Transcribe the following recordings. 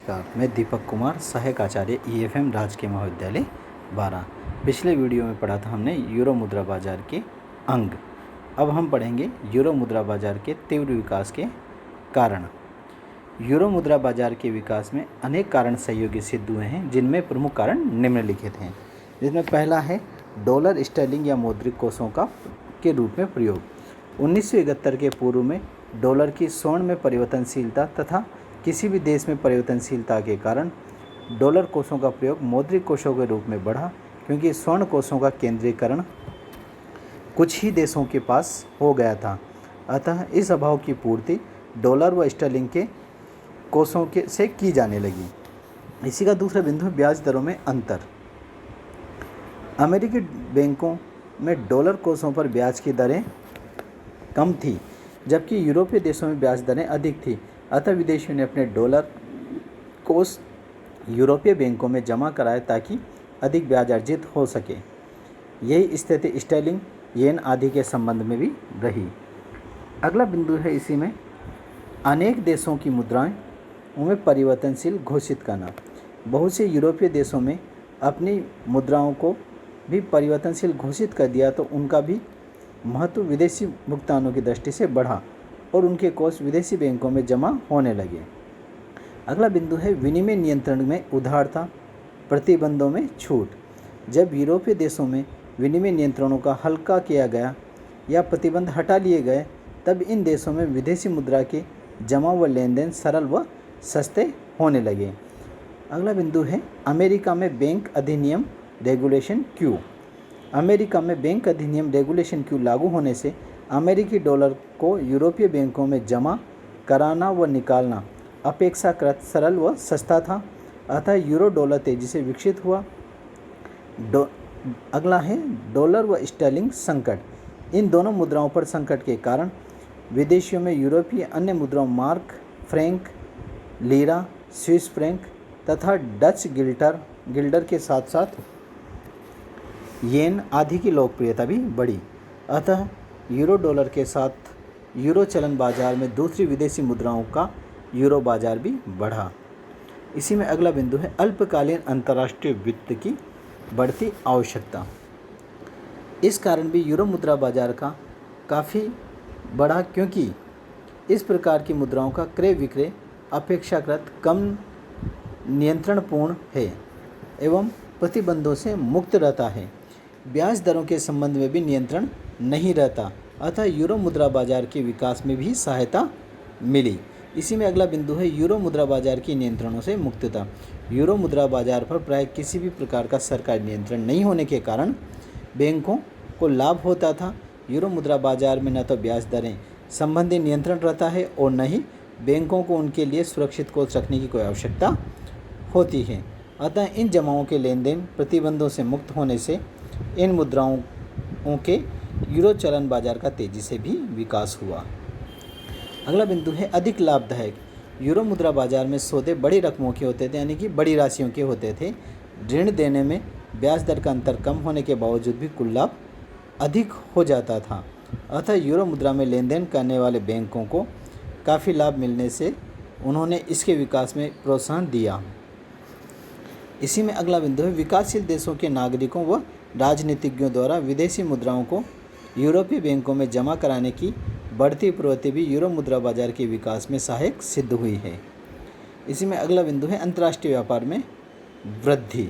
मैं दीपक कुमार, सहायक आचार्य EFM राजकीय महाविद्यालय 12। पिछले वीडियो में पढ़ा था हमने यूरो मुद्रा बाजार के अंग। अब हम पढ़ेंगे यूरो मुद्रा बाजार के तीव्र विकास के कारण। यूरो मुद्रा बाजार के विकास में अनेक कारण सहयोगी सिद्ध हुए हैं, जिनमें प्रमुख कारण निम्नलिखित हैं। जिसमें पहला है डॉलर स्टर्लिंग या मौद्रिक कोषों का के रूप में प्रयोग। 1971 के पूर्व में डॉलर की स्वर्ण में परिवर्तनशीलता तथा किसी भी देश में परिवर्तनशीलता के कारण डॉलर कोषों का प्रयोग मौद्रिक कोषों के रूप में बढ़ा, क्योंकि स्वर्ण कोषों का केंद्रीकरण कुछ ही देशों के पास हो गया था। अतः इस अभाव की पूर्ति डॉलर व स्टर्लिंग के कोषों से की जाने लगी। इसी का दूसरा बिंदु है ब्याज दरों में अंतर। अमेरिकी बैंकों में डॉलर कोषों पर ब्याज की दरें कम थी, जबकि यूरोपीय देशों में ब्याज दरें अधिक थी। अतः विदेशियों ने अपने डॉलर कोष यूरोपीय बैंकों में जमा कराए ताकि अधिक ब्याज अर्जित हो सके। यही स्थिति स्टर्लिंग, येन आदि के संबंध में भी रही। अगला बिंदु है इसी में अनेक देशों की मुद्राएं उन्हें परिवर्तनशील घोषित करना। बहुत से यूरोपीय देशों में अपनी मुद्राओं को भी परिवर्तनशील घोषित कर दिया, तो उनका भी महत्व विदेशी भुगतानों की दृष्टि से बढ़ा और उनके कोष विदेशी बैंकों में जमा होने लगे। अगला बिंदु है विनिमय नियंत्रण में उदारता, प्रतिबंधों में छूट। जब यूरोपीय देशों में विनिमय नियंत्रणों का हल्का किया गया या प्रतिबंध हटा लिए गए, तब इन देशों में विदेशी मुद्रा के जमा व लेन देन सरल व सस्ते होने लगे। अगला बिंदु है अमेरिका में बैंक अधिनियम रेगुलेशन क्यू। अमेरिका में बैंक अधिनियम रेगुलेशन क्यू लागू होने से अमेरिकी डॉलर को यूरोपीय बैंकों में जमा कराना व निकालना अपेक्षाकृत सरल व सस्ता था। अतः यूरो डॉलर तेजी से विकसित हुआ। अगला है डॉलर व स्टर्लिंग संकट। इन दोनों मुद्राओं पर संकट के कारण विदेशियों में यूरोपीय अन्य मुद्राओं mark, Frank, lira, Swiss franc तथा डच गिल्डर के साथ साथ येन आदि की लोकप्रियता भी बढ़ी। अतः यूरो डॉलर के साथ यूरो चलन बाजार में दूसरी विदेशी मुद्राओं का यूरो बाजार भी बढ़ा। इसी में अगला बिंदु है अल्पकालीन अंतर्राष्ट्रीय वित्त की बढ़ती आवश्यकता। इस कारण भी यूरो मुद्रा बाजार का काफ़ी बढ़ा, क्योंकि इस प्रकार की मुद्राओं का क्रय विक्रय अपेक्षाकृत कम नियंत्रणपूर्ण है एवं प्रतिबंधों से मुक्त रहता है। ब्याज दरों के संबंध में भी नियंत्रण नहीं रहता। अतः यूरो मुद्रा बाजार के विकास में भी सहायता मिली। इसी में अगला बिंदु है यूरो मुद्रा बाजार की नियंत्रणों से मुक्तता। यूरो मुद्रा बाजार पर प्राय किसी भी प्रकार का सरकारी नियंत्रण नहीं होने के कारण बैंकों को लाभ होता था। यूरो मुद्रा बाजार में न तो ब्याज दरें संबंधी नियंत्रण रहता है और न ही बैंकों को उनके लिए सुरक्षित कोष रखने की कोई आवश्यकता होती है। अतः इन जमाओं के लेन देन प्रतिबंधों से मुक्त होने से इन मुद्राओं के यूरो चलन बाजार का तेजी से भी विकास हुआ। अगला बिंदु है अधिक लाभदायक। यूरो मुद्रा बाजार में सौदे बड़ी रकमों के होते थे, यानी कि बड़ी राशियों के होते थे। ऋण देने में ब्याज दर का अंतर कम होने के बावजूद भी कुल लाभ अधिक हो जाता था। अतः यूरो मुद्रा में लेन देन करने वाले बैंकों को काफ़ी लाभ मिलने से उन्होंने इसके विकास में प्रोत्साहन दिया। इसी में अगला बिंदु है विकासशील देशों के नागरिकों व राजनीतिज्ञों द्वारा विदेशी मुद्राओं को यूरोपीय बैंकों में जमा कराने की बढ़ती प्रवृत्ति भी यूरो मुद्रा बाजार के विकास में सहायक सिद्ध हुई है। इसी में अगला बिंदु है अंतर्राष्ट्रीय व्यापार में वृद्धि।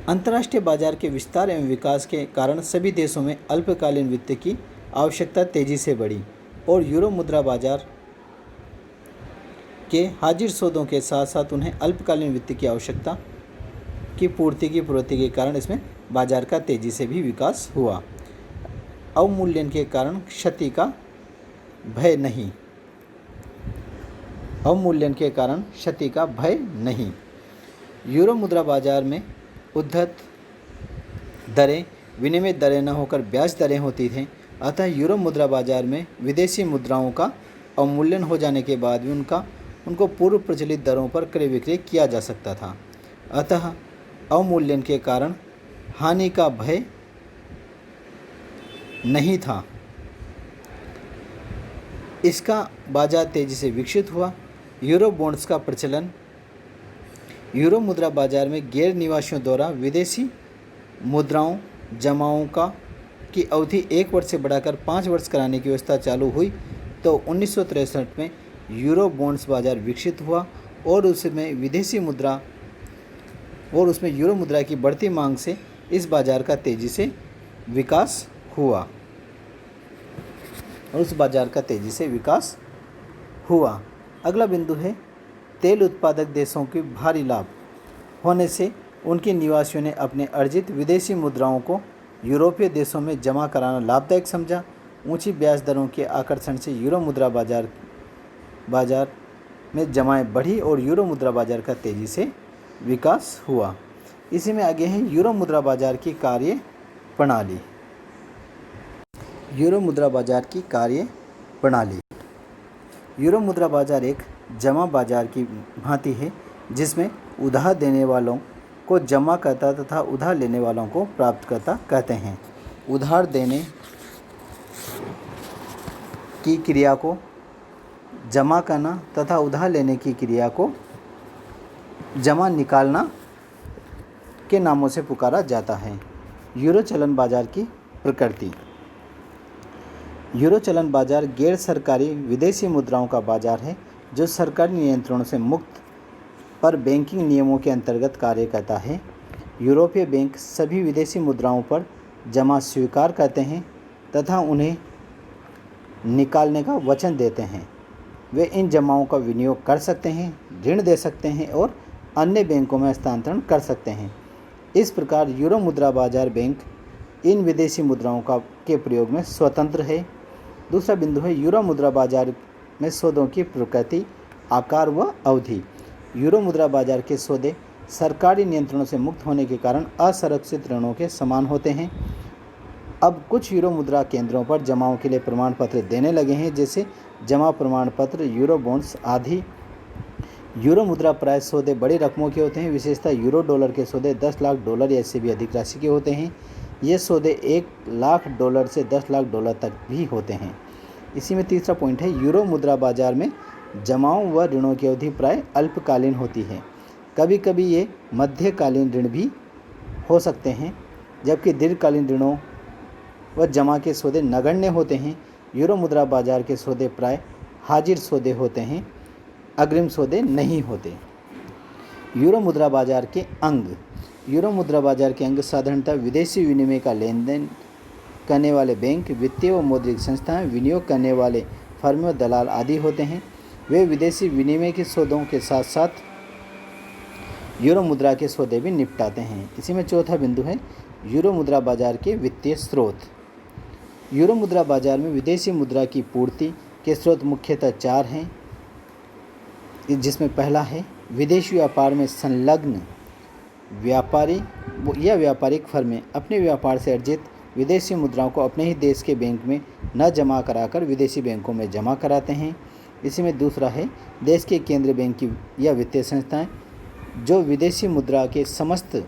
अंतर्राष्ट्रीय बाजार के विस्तार एवं विकास के कारण सभी देशों में अल्पकालीन वित्त की आवश्यकता तेजी से बढ़ी और यूरो मुद्रा बाजार के हाजिर सौदों के साथ साथ उन्हें अल्पकालीन वित्त की आवश्यकता की पूर्ति की प्रवृत्ति के कारण इसमें बाजार का तेजी से भी विकास हुआ। अवमूल्यन के कारण क्षति का भय नहीं। अवमूल्यन के कारण क्षति का भय नहीं। यूरो मुद्रा बाजार में उद्धत दरें विनिमय दरें न होकर ब्याज दरें होती थीं। अतः यूरो मुद्रा बाजार में विदेशी मुद्राओं का अवमूल्यन हो जाने के बाद भी उनको पूर्व प्रचलित दरों पर क्रय विक्रय किया जा सकता था। अतः अवमूल्यन के कारण हानि का भय नहीं था। इसका बाजार तेजी से विकसित हुआ। यूरो बॉन्ड्स का प्रचलन। यूरो मुद्रा बाजार में गैर निवासियों द्वारा विदेशी मुद्राओं जमाओं की अवधि 1 वर्ष से बढ़ाकर 5 वर्ष कराने की व्यवस्था चालू हुई तो 1963 में यूरो बॉन्ड्स बाजार विकसित हुआ और उसमें यूरो मुद्रा की बढ़ती मांग से इस बाजार का तेज़ी से विकास हुआ अगला बिंदु है तेल उत्पादक देशों के भारी लाभ होने से उनके निवासियों ने अपने अर्जित विदेशी मुद्राओं को यूरोपीय देशों में जमा कराना लाभदायक समझा। ऊंची ब्याज दरों के आकर्षण से यूरो मुद्रा बाजार में जमाएं बढ़ी और यूरो मुद्रा बाजार का तेज़ी से विकास हुआ। इसी में आगे है यूरो मुद्रा बाजार की कार्य प्रणाली। यूरो मुद्रा बाजार की कार्य प्रणाली। यूरो मुद्रा बाजार एक जमा बाजार की भांति है जिसमें उधार देने वालों को जमाकर्ता तथा उधार लेने वालों को प्राप्तकर्ता कहते हैं। उधार देने की क्रिया को जमा करना तथा उधार लेने की क्रिया को जमा निकालना के नामों से पुकारा जाता है। यूरो चलन बाजार की प्रकृति। यूरो चलन बाजार गैर सरकारी विदेशी मुद्राओं का बाजार है जो सरकारी नियंत्रणों से मुक्त पर बैंकिंग नियमों के अंतर्गत कार्य करता है। यूरोपीय बैंक सभी विदेशी मुद्राओं पर जमा स्वीकार करते हैं तथा उन्हें निकालने का वचन देते हैं। वे इन जमाओं का विनियोग कर सकते हैं, ऋण दे सकते हैं और अन्य बैंकों में हस्तांतरण कर सकते हैं। इस प्रकार यूरो मुद्रा बाजार बैंक इन विदेशी मुद्राओं के प्रयोग में स्वतंत्र है। दूसरा बिंदु है यूरो मुद्रा बाजार में सौदों की प्रकृति, आकार व अवधि। यूरो मुद्रा बाजार के सौदे सरकारी नियंत्रणों से मुक्त होने के कारण असुरक्षित ऋणों के समान होते हैं। अब कुछ यूरो मुद्रा केंद्रों पर जमाओं के लिए प्रमाण पत्र देने लगे हैं, जैसे जमा प्रमाण पत्र, यूरो बॉन्ड्स आदि। यूरो मुद्रा प्राय सौदे बड़ी रकमों के होते हैं। विशेषतः यूरो डॉलर के सौदे 10 लाख डॉलर या इससे भी अधिक राशि के होते हैं। ये सौदे 1 लाख डॉलर से 10 लाख डॉलर तक भी होते हैं। इसी में तीसरा पॉइंट है यूरो मुद्रा बाजार में जमाओं व ऋणों की अवधि प्राय अल्पकालीन होती है। कभी कभी ये मध्यकालीन ऋण भी हो सकते हैं, जबकि दीर्घकालीन ऋणों व जमा के सौदे नगण्य होते हैं। यूरो मुद्रा बाजार के सौदे प्राय हाजिर सौदे होते हैं, अग्रिम सौदे नहीं होते। यूरो मुद्रा बाजार के अंग। यूरो मुद्रा बाजार के अंग साधारणतः विदेशी विनिमय का लेन देन करने वाले बैंक, वित्तीय व मौद्रिक संस्थाएं, विनियोग करने वाले फर्म व दलाल आदि होते हैं। वे विदेशी विनिमय के सौदों के साथ साथ यूरो मुद्रा के सौदे भी निपटाते हैं। इसी में चौथा बिंदु है यूरो मुद्रा बाजार के वित्तीय स्रोत। यूरो मुद्रा बाजार में विदेशी मुद्रा की पूर्ति के स्रोत मुख्यतः 4 हैं, जिसमें पहला है विदेशी व्यापार में संलग्न व्यापारी या व्यापारिक फर्में अपने व्यापार से अर्जित विदेशी मुद्राओं को अपने ही देश के बैंक में न जमा कराकर विदेशी बैंकों में जमा कराते हैं। इसी में दूसरा है देश के केंद्रीय बैंक की या वित्तीय संस्थाएं जो विदेशी मुद्रा के समस्त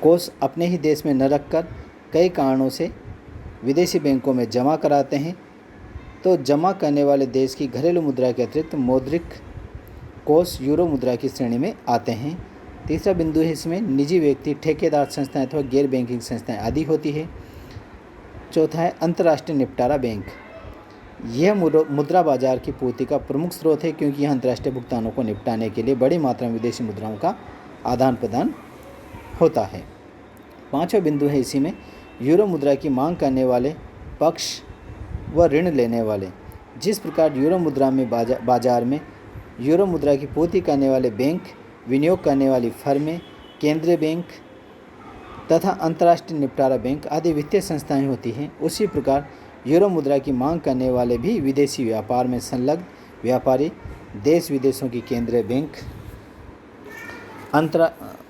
कोष अपने ही देश में न रखकर कई कारणों से विदेशी बैंकों में जमा कराते हैं, तो जमा करने वाले देश की घरेलू मुद्रा के अतिरिक्त मौद्रिक कोष यूरो मुद्रा की श्रेणी में आते हैं। तीसरा बिंदु है इसमें निजी व्यक्ति, ठेकेदार संस्थाएं अथवा गैर बैंकिंग संस्थाएं आदि होती है। चौथा है अंतर्राष्ट्रीय निपटारा बैंक। यह मुद्रा बाजार की पूर्ति का प्रमुख स्रोत है, क्योंकि यह अंतर्राष्ट्रीय भुगतानों को निपटाने के लिए बड़ी मात्रा में विदेशी मुद्राओं का आदान प्रदान होता है। पांचवा बिंदु है इसी में यूरो मुद्रा की मांग करने वाले पक्ष व ऋण लेने वाले। जिस प्रकार यूरो मुद्रा में बाजार में यूरो मुद्रा की पूर्ति करने वाले बैंक, विनियोग करने वाली फर्में, केंद्रीय बैंक तथा अंतर्राष्ट्रीय निपटारा बैंक आदि वित्तीय संस्थाएं होती हैं, उसी प्रकार यूरो मुद्रा की मांग करने वाले भी विदेशी व्यापार में संलग्न व्यापारी, देश विदेशों की केंद्रीय बैंक,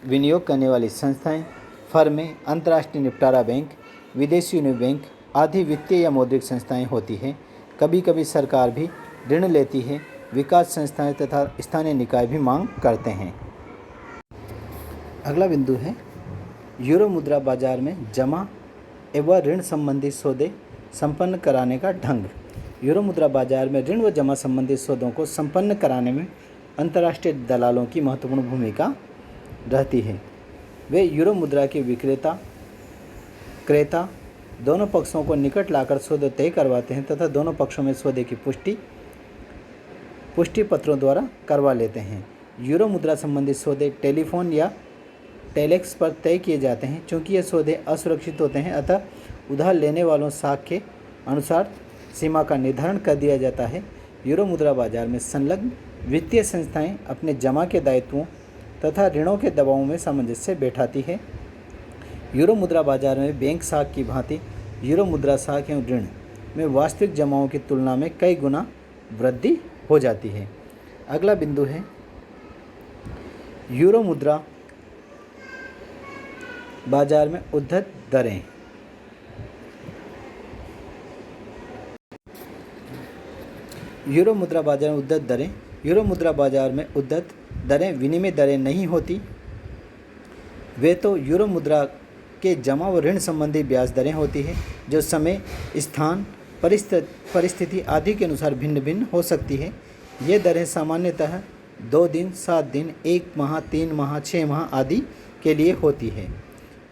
विनियोग करने वाली संस्थाएं, फर्में, अंतर्राष्ट्रीय निपटारा बैंक, विदेशी यूनियन बैंक आदि वित्तीय या मौद्रिक संस्थाएं होती हैं। कभी कभी सरकार भी ऋण लेती है। विकास संस्थाएं तथा स्थानीय निकाय भी मांग करते हैं। अगला बिंदु है यूरो मुद्रा बाजार में जमा एवं ऋण संबंधी सौदे संपन्न कराने का ढंग। यूरो मुद्रा बाजार में ऋण व जमा संबंधी सौदों को संपन्न कराने में अंतर्राष्ट्रीय दलालों की महत्वपूर्ण भूमिका रहती है। वे यूरो मुद्रा के विक्रेता क्रेता दोनों पक्षों को निकट लाकर सौदे तय करवाते हैं तथा दोनों पक्षों में सौदे की पुष्टि पत्रों द्वारा करवा लेते हैं। यूरो मुद्रा संबंधी सौदे टेलीफोन या टेलेक्स पर तय किए जाते हैं। चूँकि ये सौदे असुरक्षित होते हैं, अतः उधार लेने वालों साख के अनुसार सीमा का निर्धारण कर दिया जाता है। यूरो मुद्रा बाजार में संलग्न वित्तीय संस्थाएं अपने जमा के दायित्वों तथा ऋणों के दबावों में सामंजस्य बैठाती है। यूरो मुद्रा बाजार में बैंक साख की भांति यूरो मुद्रा साख एवं ऋण में वास्तविक जमाओं की तुलना में कई गुना वृद्धि हो जाती है। अगला बिंदु है यूरो मुद्रा बाजार में उद्धृत दरें। यूरो मुद्रा बाजार में उद्धृत दरें। यूरो मुद्रा बाजार में उद्धृत दरें विनिमय दरें नहीं होती, वे तो यूरो मुद्रा के जमा व ऋण संबंधी ब्याज दरें होती है, जो समय, स्थान, परिस्थिति आदि के अनुसार भिन्न भिन्न हो सकती है। ये दरें सामान्यतः 2 दिन, 7 दिन, 1 माह, 3 माह, 6 माह आदि के लिए होती है।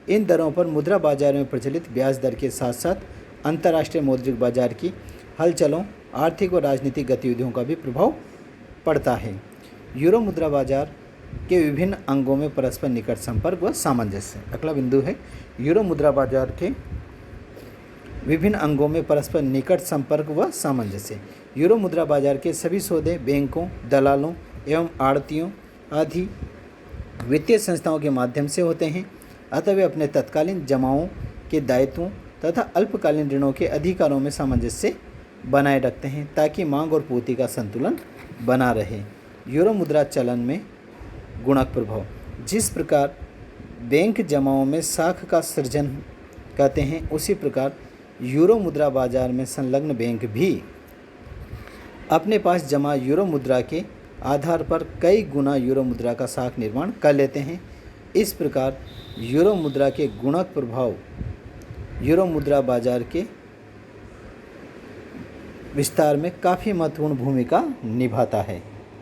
इन दरों पर मुद्रा बाजार में प्रचलित ब्याज दर के साथ साथ अंतर्राष्ट्रीय मौद्रिक बाजार की हलचलों, आर्थिक व राजनीतिक गतिविधियों का भी प्रभाव पड़ता है। यूरो मुद्रा बाजार के विभिन्न अंगों में परस्पर निकट संपर्क व सामंजस्य। अगला बिंदु है यूरो मुद्रा बाजार के विभिन्न अंगों में परस्पर निकट संपर्क व सामंजस्य। यूरो मुद्रा बाजार के सभी सौदे बैंकों, दलालों एवं आड़तियों आदि वित्तीय संस्थाओं के माध्यम से होते हैं, अतः वे अपने तत्कालीन जमाओं के दायित्वों तथा अल्पकालीन ऋणों के अधिकारों में सामंजस्य बनाए रखते हैं ताकि मांग और पूर्ति का संतुलन बना रहे। यूरो मुद्रा चलन में गुणक प्रभाव। जिस प्रकार बैंक जमाओं में साख का सृजन करते हैं, उसी प्रकार यूरो मुद्रा बाजार में संलग्न बैंक भी अपने पास जमा यूरो मुद्रा के आधार पर कई गुना यूरो मुद्रा का साख निर्माण कर लेते हैं। इस प्रकार यूरो मुद्रा के गुणक प्रभाव यूरो मुद्रा बाजार के विस्तार में काफ़ी महत्वपूर्ण भूमिका निभाता है।